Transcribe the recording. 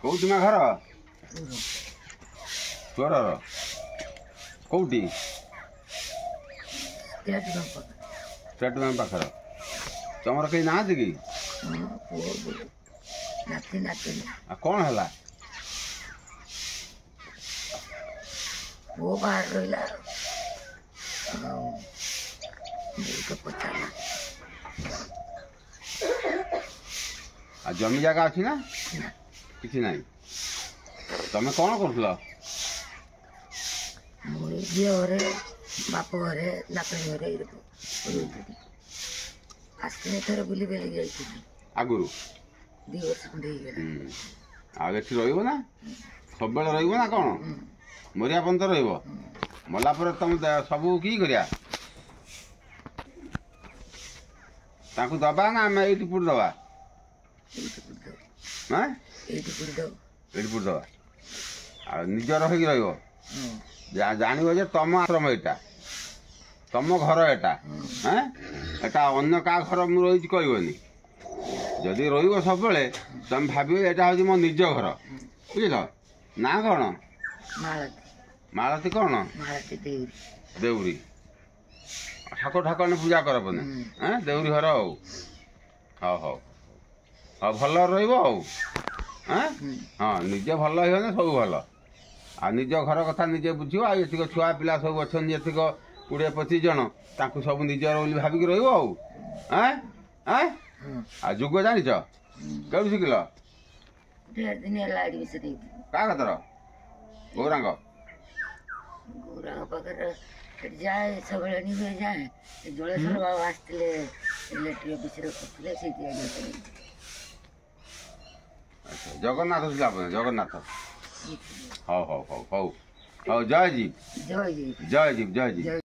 कौटी मा घर तोर कौटी स्टेट बैंक पाखर तुम कहीं ना कि कौन है वो बाहर रहा जमी जगह अच्छी ना किसी ना तुम कौन कर झी घरे बाप घरे नातनी घरे आसने थर बुली बेली जाइए आगुरु 2 वर्ष खंडे आगे रहा सब रहा कौन मरिया पर्यंत रला पर तुम सब कि दबा ना आम ये पुट दबा पुट दबा निज रही जान तुम आश्रम यहाँ तुम घर यहाँ एटा अन्य क्या घर मुझे कहनी जदि रब तुम भाव यहाँ हूँ मो निज घर बुझल ना कौन मालती कौन देउरी ठाकुर ठाकुर ने पूजा कर देउरी घर हौ हाँ हौ हाँ भल हाँ निजे भल हो सब भल आ निज घर कथा निजे बुझ आक छुआ पिला सब अच्छा ये 20-25 जन सब निजर बोली भाविक रुग जान कौन शिखल क्या कतर गौरांग जाए सब जाए जलेश्वर बाबा आसते इलेक्ट्रिक ऑफिस जगन्नाथ जगन्नाथ हौ हौ हौ हौ हौ जय जी जय जी जय जी जय जी।